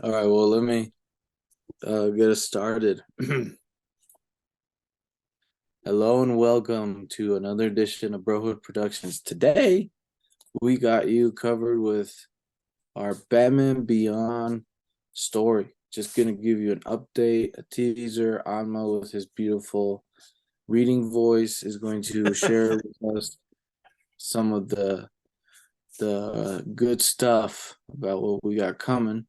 All right, well, let me get us started. Hello and welcome to another edition of Brohood Productions. Today, we got you covered with our Batman Beyond story. Just gonna give you an update, a teaser. Alma, with his beautiful reading voice, is going to share with us some of the good stuff about what we got coming.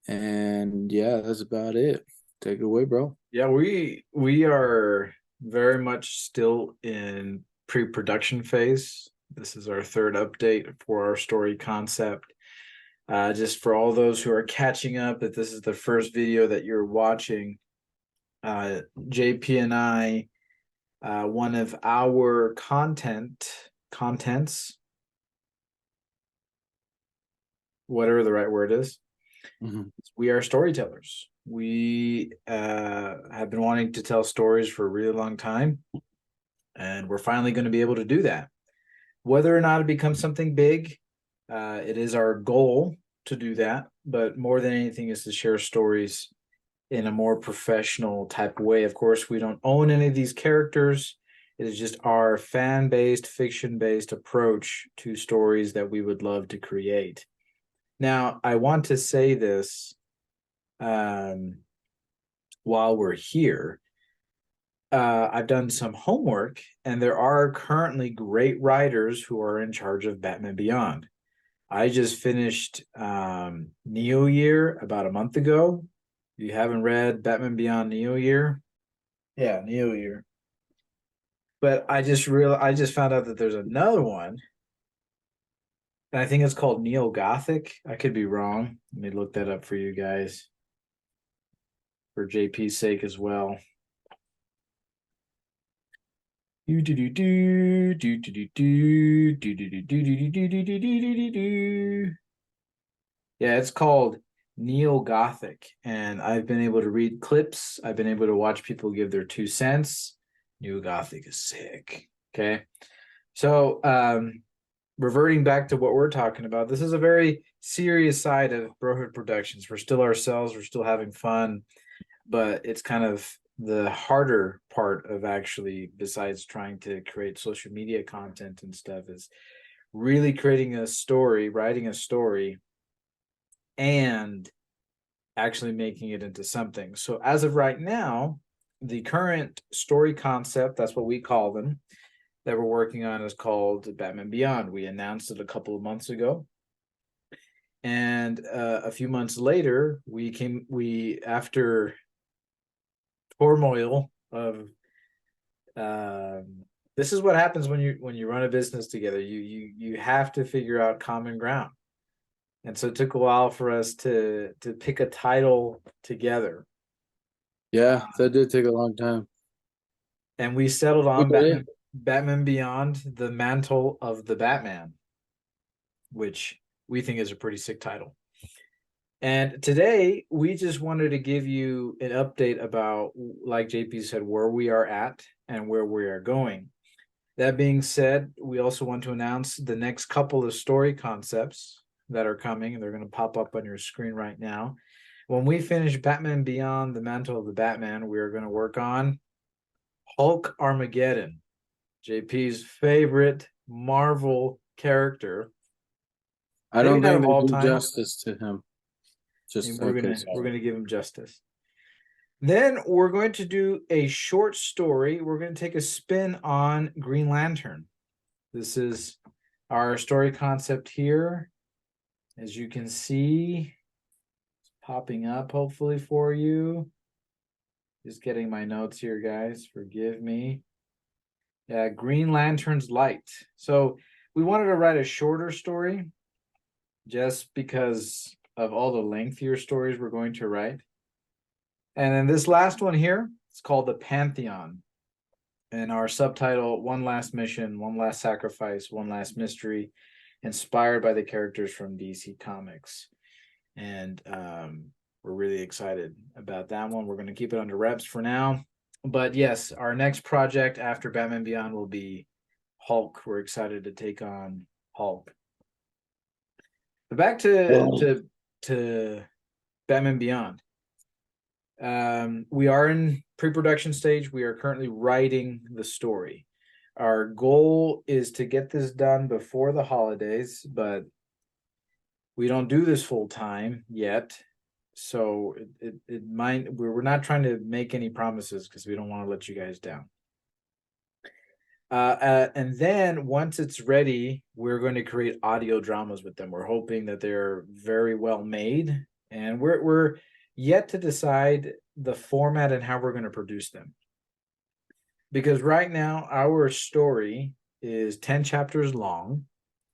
And yeah, that's about it. Take it away, bro. Yeah, we are very much still in pre-production phase. This is our third update for our story concept. Just for all those who are catching up, if this is the first video that you're watching, JP and I, one of our contents, whatever the right word is, we are storytellers. We have been wanting to tell stories for a really long time, and we're finally going to be able to do that. Whether or not it becomes something big, it is our goal to do that. But more than anything is to share stories in a more professional type of way. Of course, we don't own any of these characters. It is just our fan-based, fiction-based approach to stories that we would love to create. Now, I want to say this while we're here. I've done some homework, and there are currently great writers who are in charge of Batman Beyond. I just finished Neo Year about a month ago. You haven't read Batman Beyond Neo Year? Yeah, Neo Year. But I just found out that there's another one, and I think it's called Neo Gothic. I could be wrong. Let me look that up for you guys, for JP's sake as well. Yeah, it's called Neo Gothic, and I've been able to read clips. I've been able to watch people give their 2 cents. Neo Gothic is sick. Okay, so reverting back to what we're talking about, this is a very serious side of Brohood Productions. We're still ourselves. We're still having fun, but it's kind of the harder part of actually, besides trying to create social media content and stuff, is really creating a story, writing a story, and actually making it into something. So as of right now, the current story concept, that's what we call them, that we're working on, is called Batman Beyond. We announced it a couple of months ago. And a few months later, after turmoil of this is what happens when you run a business together. You have to figure out common ground. And so it took a while for us to pick a title together. Yeah, that did take a long time. And we settled We on did it. Batman Beyond, the Mantle of the Batman, which we think is a pretty sick title. And today we just wanted to give you an update about, like JP said, where we are at and where we are going. That being said, we also want to announce the next couple of story concepts that are coming, and they're going to pop up on your screen right now. When we finish Batman Beyond, the Mantle of the Batman, we are going to work on Hulk Armageddon, JP's favorite Marvel character, I maybe don't not think of they all do time. justice to him. And Just we're okay, gonna we're sorry. gonna give him justice. Then we're going to do a short story. We're going to take a spin on Green Lantern. This is our story concept here. As you can see, it's popping up hopefully for you. Just getting my notes here, guys. Forgive me. Yeah, Green Lantern's Light. So we wanted to write a shorter story just because of all the lengthier stories we're going to write. And then this last one here, it's called The Pantheon. And our subtitle, One Last Mission, One Last Sacrifice, One Last Mystery, inspired by the characters from DC Comics. And we're really excited about that one. We're going to keep it under wraps for now. But yes, our next project after Batman Beyond will be Hulk. We're excited to take on Hulk. But back Well, to Batman Beyond. We are in pre-production stage. We are currently writing the story. Our goal is to get this done before the holidays, but we don't do this full time yet. So it might, we're not trying to make any promises because we don't want to let you guys down. And then once it's ready, we're going to create audio dramas with them. We're hoping that they're very well made, and we're yet to decide the format and how we're going to produce them. Because right now our story is 10 chapters long,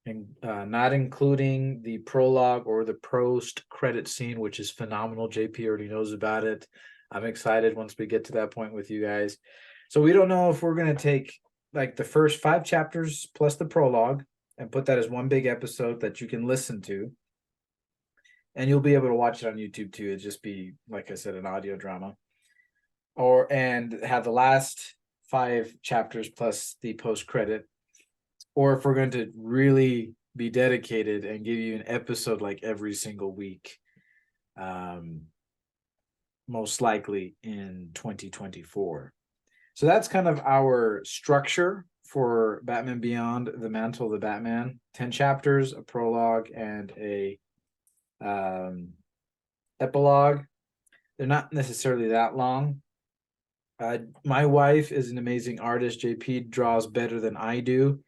and not including the prologue or the post-credit scene, which is phenomenal. JP already knows about it. I'm excited once we get to that point with you guys. So we don't know if we're going to take like the first 5 chapters plus the prologue and put that as one big episode that you can listen to. And you'll be able to watch it on YouTube too. It'd just be, like I said, an audio drama. And have the last 5 chapters plus the post-credit. Or if we're going to really be dedicated and give you an episode like every single week, most likely in 2024. So that's kind of our structure for Batman Beyond, The Mantle of the Batman. 10 chapters, a prologue, and a epilogue. They're not necessarily that long. My wife is an amazing artist. JP draws better than I do.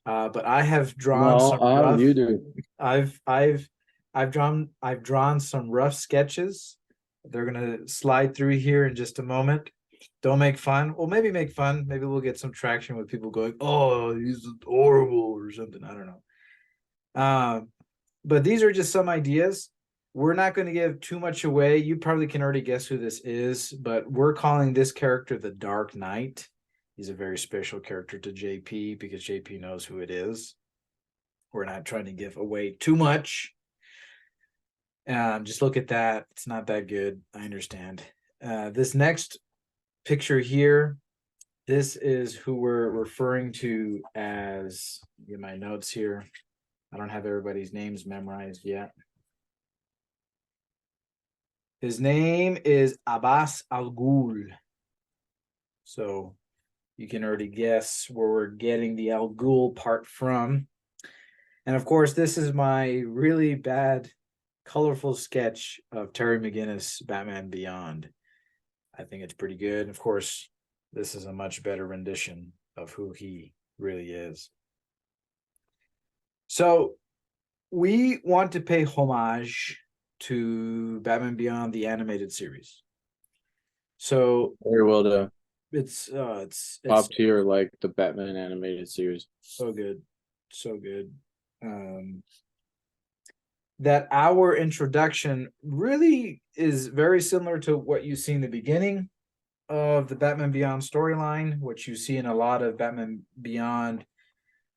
But I have drawn some rough. You do. I've drawn some rough sketches. They're gonna slide through here in just a moment. Don't make fun. Well, maybe make fun. Maybe we'll get some traction with people going, "Oh, he's horrible" or something. I don't know. But these are just some ideas. We're not going to give too much away. You probably can already guess who this is, but we're calling this character the Dark Knight. He's a very special character to JP because JP knows who it is. We're not trying to give away too much. Just look at that. It's not that good. I understand. This next picture here, this is who we're referring to as, get my notes here. I don't have everybody's names memorized yet. His name is Abbas Al Ghul. So you can already guess where we're getting the Al Ghul part from. And of course, this is my really bad, colorful sketch of Terry McGinnis, Batman Beyond. I think it's pretty good. Of course, this is a much better rendition of who he really is. So we want to pay homage to Batman Beyond, the animated series. So Very well done. It's top tier, like the Batman animated series. So good. That our introduction really is very similar to what you see in the beginning of the Batman Beyond storyline, which you see in a lot of Batman Beyond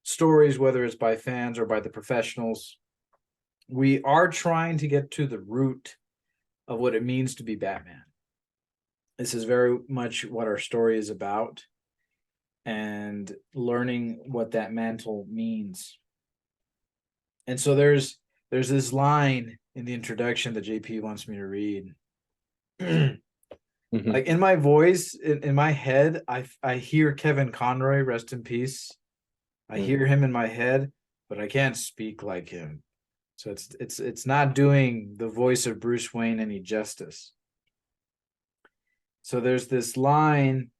stories, whether it's by fans or by the professionals. We are trying to get to the root of what it means to be Batman. This is very much what our story is about, and learning what that mantle means. And so there's this line in the introduction that JP wants me to read. Like in my voice, in my head, I hear Kevin Conroy, rest in peace. I hear him in my head, but I can't speak like him. So it's not doing the voice of Bruce Wayne any justice. So there's this line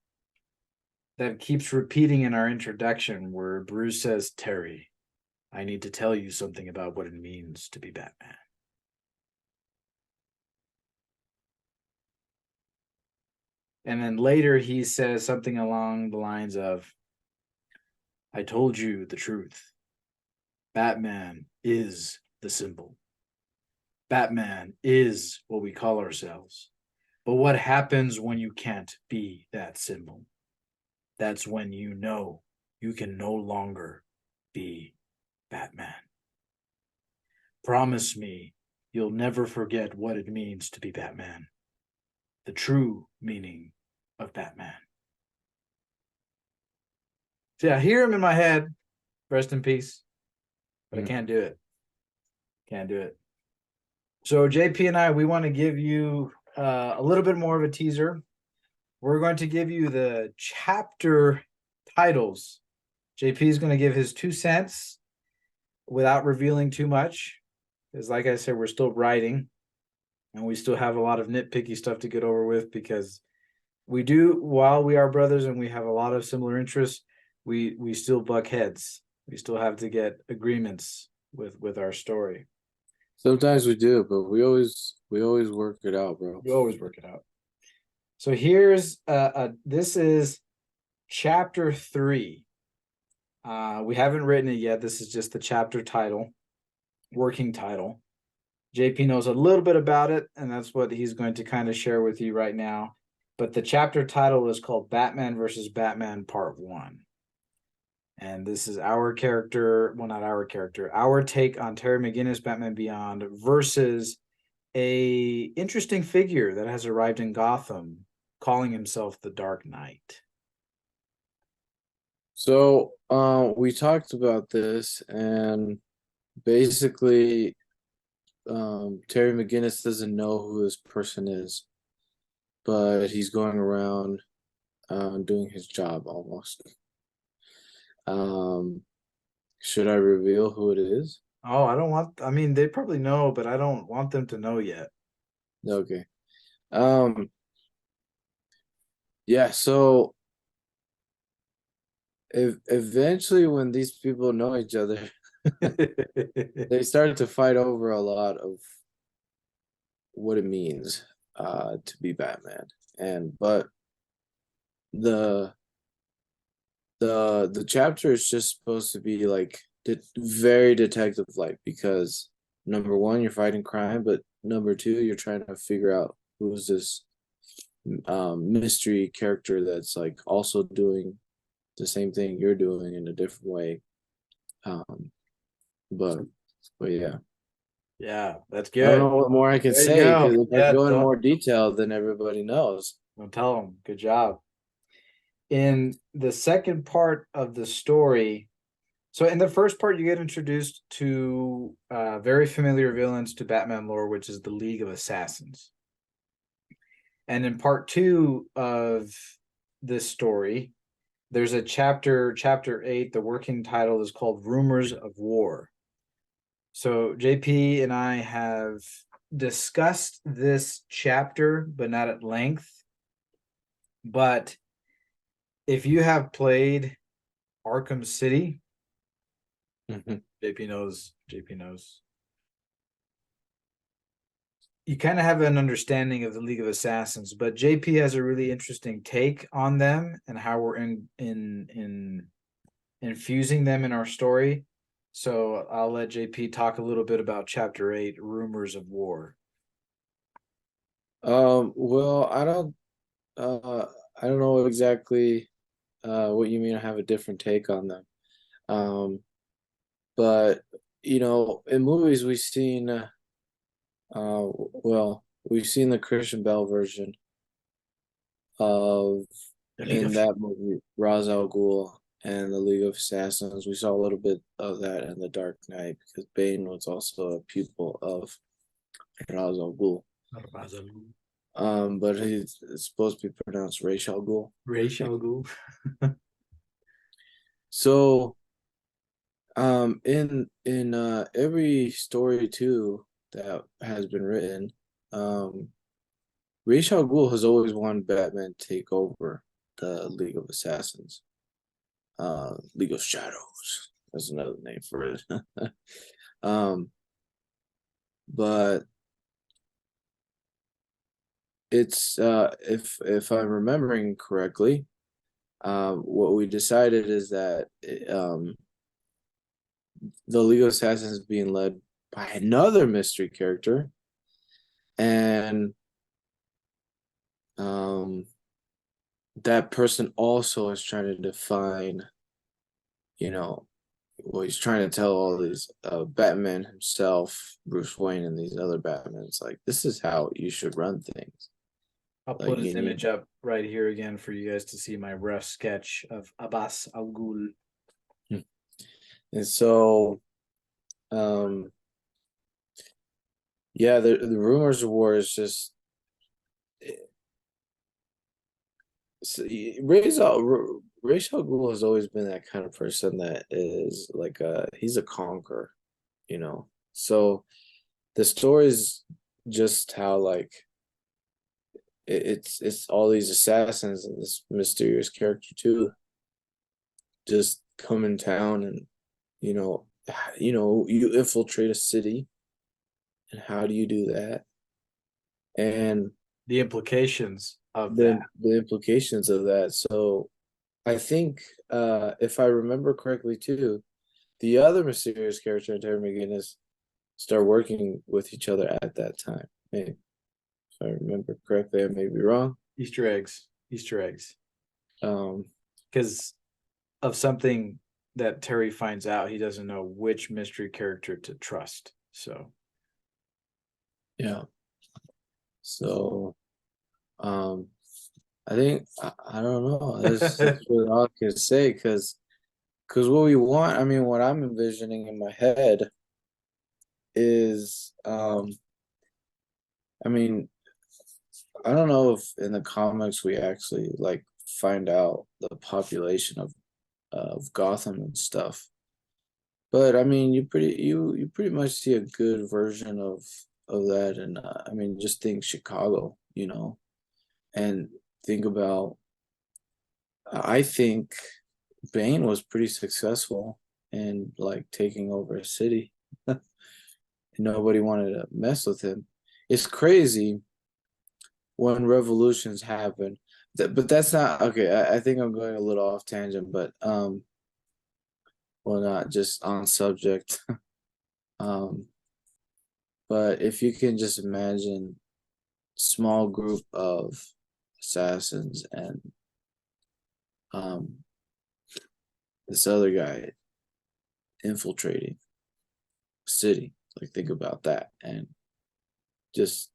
that keeps repeating in our introduction where Bruce says, "Terry, I need to tell you something about what it means to be Batman." And then later he says something along the lines of, "I told you the truth. Batman is the symbol. Batman is what we call ourselves. But what happens when you can't be that symbol? That's when you know you can no longer be Batman. Promise me you'll never forget what it means to be Batman. The true meaning of Batman." So yeah, I hear him in my head, rest in peace, but I can't do it. Can't do it. So JP and I, we want to give you a little bit more of a teaser. We're going to give you the chapter titles. JP is going to give his 2 cents without revealing too much. Because like I said, we're still writing and we still have a lot of nitpicky stuff to get over with because while we are brothers and we have a lot of similar interests, we still buck heads. We still have to get agreements with our story. Sometimes we do, but we always work it out, bro. We always work it out. So here's this is chapter 3. We haven't written it yet. This is just the chapter title, working title. JP knows a little bit about it, and that's what he's going to kind of share with you right now. But the chapter title is called Batman versus Batman Part 1. And this is our character, well, not our character, our take on Terry McGinnis, Batman Beyond, versus a interesting figure that has arrived in Gotham, calling himself the Dark Knight. So, we talked about this, and basically, Terry McGinnis doesn't know who this person is, but he's going around, doing his job almost. Should I reveal who it is? Oh, I mean, they probably know, but I don't want them to know yet. Okay. Yeah, so eventually when these people know each other, they started to fight over a lot of what it means to be Batman. But the the chapter is just supposed to be like very detective like because number one, you're fighting crime, but number two, you're trying to figure out who's this mystery character that's like also doing the same thing you're doing in a different way. Um, but yeah, Yeah, that's I don't good. know what more I can There you say go. because if I Yeah, go in more detail, then everybody knows. don't tell them. Good job. In the second part of the story, so in the first part, you get introduced to very familiar villains to Batman lore, which is the League of Assassins. And in part 2 of this story, there's a chapter 8. The working title is called Rumors of War. So JP and I have discussed this chapter, but not at length. But if you have played Arkham City, JP knows. You kind of have an understanding of the League of Assassins, but JP has a really interesting take on them and how we're in infusing them in our story. So I'll let JP talk a little bit about chapter 8, Rumors of War. Well, I don't know exactly what you mean. I have a different take on them. But you know, in movies we've seen the Christian Bale version of in that movie, Ra's al Ghul and the League of Assassins. We saw a little bit of that in The Dark Knight because Bane was also a pupil of Ra's al Ghul. But it's supposed to be pronounced Ra's al Ghul. Ra's al Ghul. So, in every story too that has been written, Ra's al Ghul has always wanted Batman to take over the League of Assassins. League of Shadows. That's another name for it. But it's if I'm remembering correctly, what we decided is that the League of Assassins is being led by another mystery character, and that person also is trying to define, you know, well, he's trying to tell all these Batman himself, Bruce Wayne, and these other Batmans, like, this is how you should run things. I'll put his image up right here again for you guys to see my rough sketch of Abbas Al Ghul. And so, Yeah, the rumors were it's just Ra's Ra's al Ghul has always been that kind of person that is like he's a conqueror, you know. So the story is just how like it's all these assassins and this mysterious character too just come in town and you know you infiltrate a city and how do you do that and The implications of that. then the implications of that. So I think if I remember correctly too, the other mysterious character and Terry McGinnis start working with each other at that time. Hey, if I remember correctly, I may be wrong. Easter eggs. Easter eggs. Um, Because of something that Terry finds out, he doesn't know which mystery character to trust. So yeah. So I think I don't know. That's what all I can say because what we want, I mean, what I'm envisioning in my head is I mean, I don't know if in the comics we actually like find out the population of Gotham and stuff. But I mean, you pretty much see a good version of that, and I mean, just think Chicago, you know, and think about. I think Bane was pretty successful in like taking over a city. Nobody wanted to mess with him. It's crazy when revolutions happen. But that's not okay. I think I'm going a little off tangent, but well, not just on subject. um, but if you can just imagine small group of assassins and um this other guy infiltrating a city, like think about that and just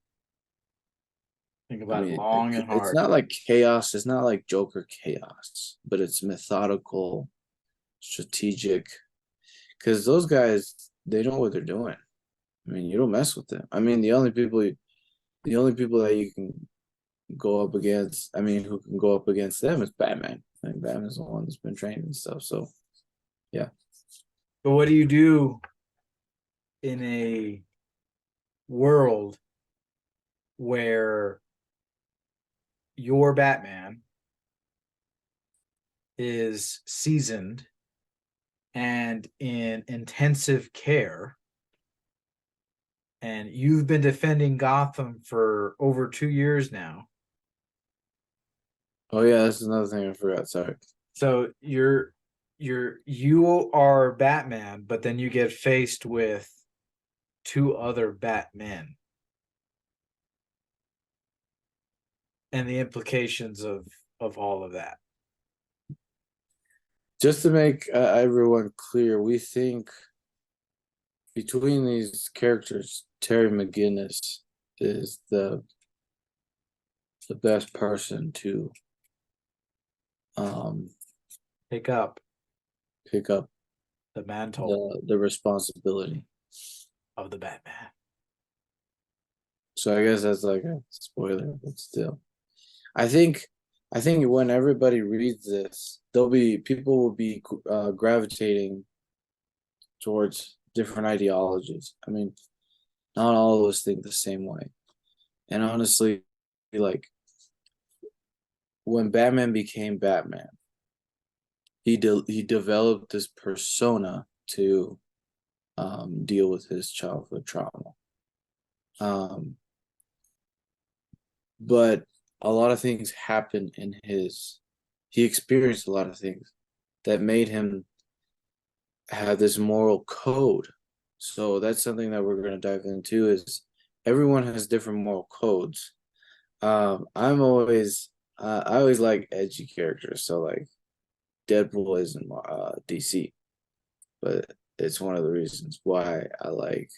think I about it mean, long and it's hard. not like chaos. It's not like Joker chaos, but it's methodical, strategic. Because those guys, they know what they're doing. I mean, you don't mess with them. I mean, the only people that you can go up against, I mean, who can go up against them is Batman. Like Batman's the one that's been trained and stuff. So, yeah. But what do you do in a world where your Batman is seasoned and in intensive care, and you've been defending Gotham for over 2 years now? Oh yeah, that's another thing I forgot. Sorry. So you are Batman, but then you get faced with two other Batmen and the implications of all of that. Just to make everyone clear, we think between these characters, Terry McGinnis is the best person to um Pick up pick up the mantle the responsibility. of the Batman. So I guess that's like a spoiler, but still. I think I think when everybody reads this, there'll be people will be gravitating towards different ideologies. I mean, not all of us think the same way. And honestly, like when Batman became Batman, he developed this persona to deal with his childhood trauma. Um, but a lot of things happened in his. He experienced a lot of things that made him have this moral code. So that's something that we're going to dive into. Is everyone has different moral codes. I always like edgy characters. So like Deadpool is in DC, but it's one of the reasons why I like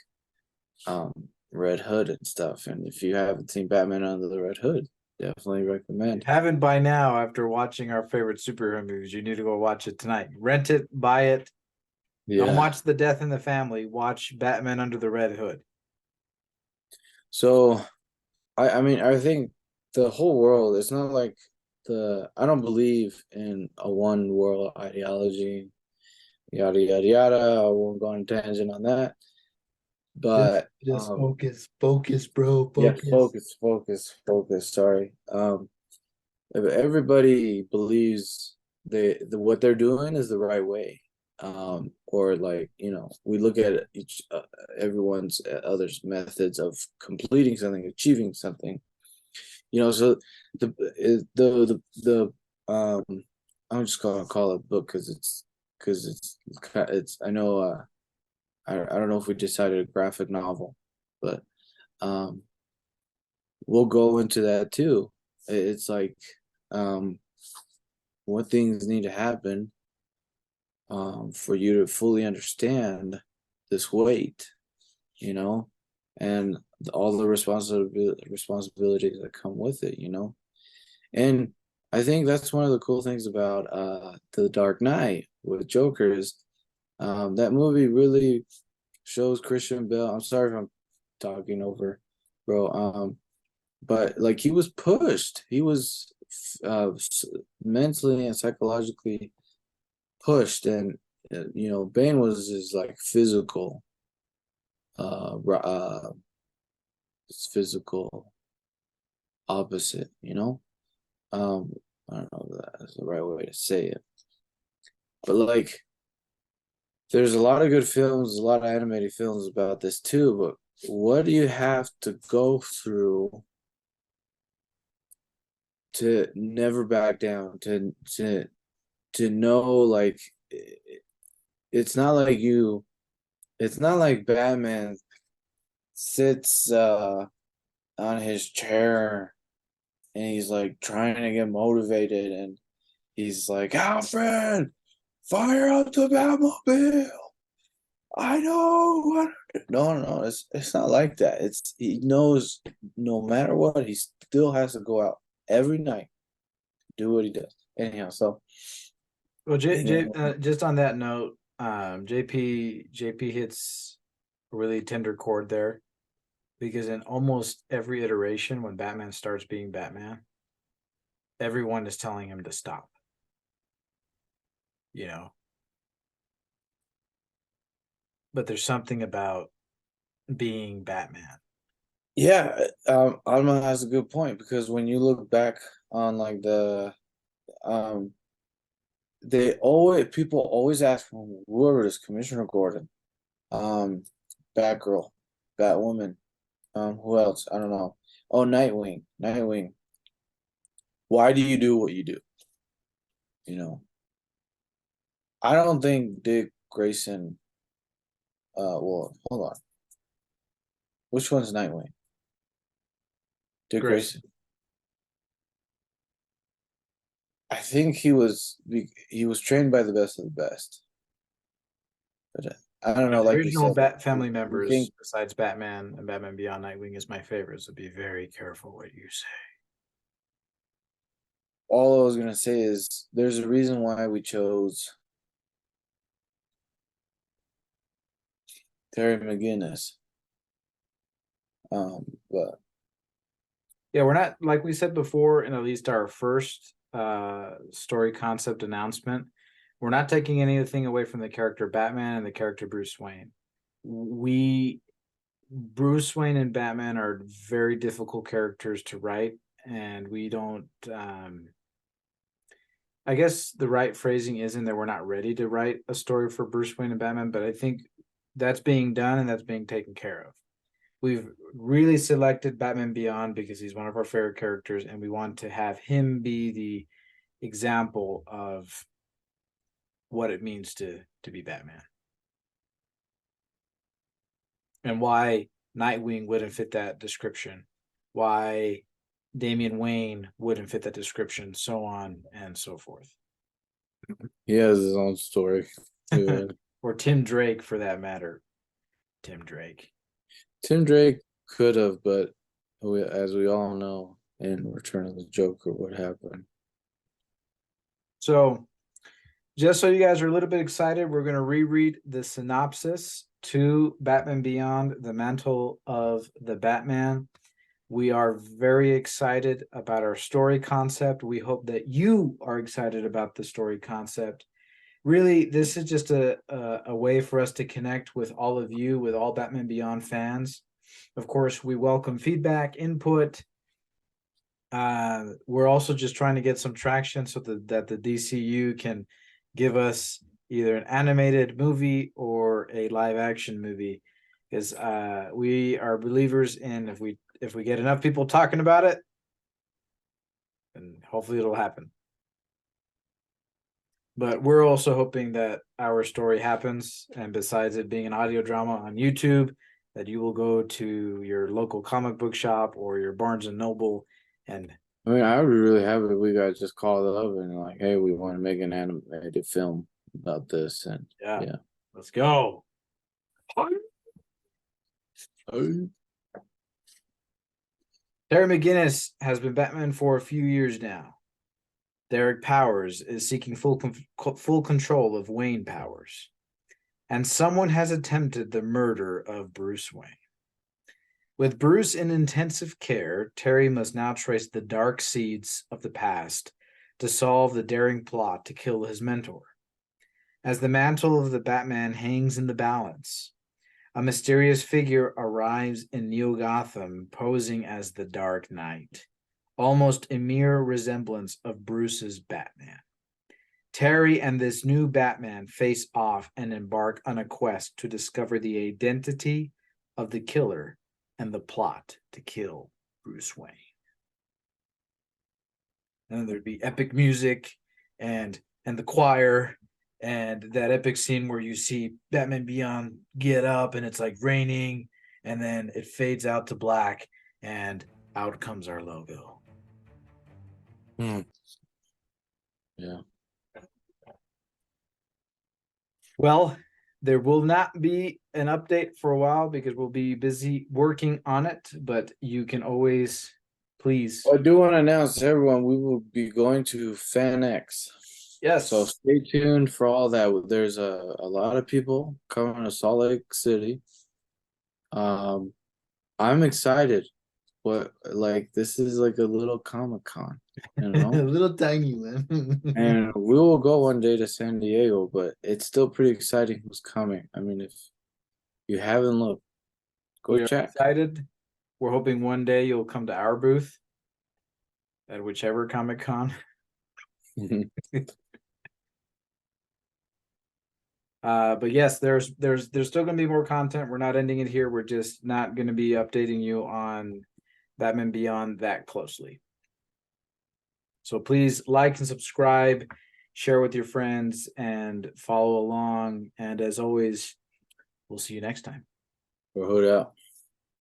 um Red Hood and stuff. And if you haven't seen Batman Under the Red Hood, definitely recommend. Haven't by now, after watching our favorite superhero movies. You need to go watch it tonight. Rent it, buy it. Don't Yeah. watch The Death in the Family. Watch Batman Under the Red Hood. So I mean I think the whole world, it's not like I don't believe in a one world ideology, yada yada yada. I won't go on a tangent on that. But Just focus, bro, yeah, focus. focus. Sorry. Everybody believes what they're doing is the right way. Or like, we look at each everyone's others methods of completing something, achieving something. So the I'm just gonna call it a book because it's I know I don't know if we decided a graphic novel, but um we'll go into that too. It's like um what things need to happen for you to fully understand this weight, you know, and all the responsibilities that come with it, And I think that's one of the cool things about The Dark Knight with Joker is that movie really shows Christian Bale. I'm sorry if I'm talking over, bro. But like he was pushed. He was mentally and psychologically pushed, and Bane was his like uh physical opposite. Um, I don't know if that's the right way to say it, but like there's a lot of good films, a lot of animated films about this too. But what do you have to go through to never back down? To know like it's not like it's not like Batman sits on his chair and he's like trying to get motivated and he's like, Alfred, fire up the Batmobile. I know what. No, it's not like that. He knows no matter what, he still has to go out every night, do what he does. Anyhow, so Well, yeah, just on that note, JP hits a really tender chord there because in almost every iteration, when Batman starts being Batman, everyone is telling him to stop. You know, but there's something about being Batman. yeah. Alma has a good point because when you look back on like um people always ask whoever it is, Commissioner Gordon, um, Batgirl, Batwoman, who else? I don't know. Oh, Nightwing. Why do you do what you do? You know, I don't think Dick Grayson. Well, hold on. Which one's Nightwing? Dick Grayson. Grayson. I think he was trained by the best of the best. But I don't I mean, know. the Like you original said, Bat family you members, think besides Batman and Batman Beyond Nightwing, is my favorite. So be very careful what you say. all I was gonna say is there's a reason why we chose Terry McGinnis. But Yeah, we're not like we said before in at least our first story concept announcement. We're not taking anything away from the character Batman and the character Bruce Wayne. We Bruce Wayne and Batman are very difficult characters to write, and we don't. I guess the right phrasing isn't that we're not ready to write a story for Bruce Wayne and Batman, but I think that's being done and that's being taken care of. We've really selected Batman Beyond because he's one of our favorite characters, and we want to have him be the example of what it means to be Batman and why Nightwing wouldn't fit that description, why Damian Wayne wouldn't fit that description, so on and so forth. he has his own story. Yeah. Or Tim Drake for that matter. Tim Drake. Tim Drake could have, but as we all know, in Return of the Joker, what happened? So, just so you guys are a little bit excited, we're going to reread the synopsis to Batman Beyond, The Mantle of the Batman. We are very excited about our story concept. We hope that you are excited about the story concept. Really, this is just a way for us to connect with all of you, with all Batman Beyond fans. Of course, we welcome feedback, input. We're also just trying to get some traction so that the DCU can give us either an animated movie or a live action movie, because we are believers in if we get enough people talking about it, then hopefully it'll happen. But we're also hoping that our story happens, and besides it being an audio drama on YouTube, that you will go to your local comic book shop or your Barnes and Noble. And I mean, I would be really happy if we guys just called it up and like, hey, we want to make an animated film about this, and yeah. Let's go. Terry McGinnis has been Batman for a few years now. Derek Powers is seeking full control of Wayne Powers. And someone has attempted the murder of Bruce Wayne. With Bruce in intensive care, Terry must now trace the dark seeds of the past to solve the daring plot to kill his mentor. As the mantle of the Batman hangs in the balance, a mysterious figure arrives in Neo Gotham posing as the Dark Knight, almost a mere resemblance of Bruce's Batman. Terry and this new Batman face off and embark on a quest to discover the identity of the killer and the plot to kill Bruce Wayne. And then there'd be epic music and the choir and that epic scene where you see Batman Beyond get up and it's like raining, and then it fades out to black and out comes our logo. Yeah. Well, there will not be an update for a while because we'll be busy working on it, but you can always please. I do want to announce to everyone we will be going to FanX. Yes. So stay tuned for all that. There's a lot of people coming to Salt Lake City. I'm excited. This is like a little Comic-Con, you know? A little tiny one. And we will go one day to San Diego, but it's still pretty exciting who's coming. I mean, if you haven't looked, go check. Excited. We're hoping one day you'll come to our booth at whichever Comic-Con. But yes, there's still going to be more content. We're not ending it here. We're just not going to be updating you on Batman Beyond that closely. So please like and subscribe, share with your friends, and follow along. And as always, we'll see you next time. We're hood out.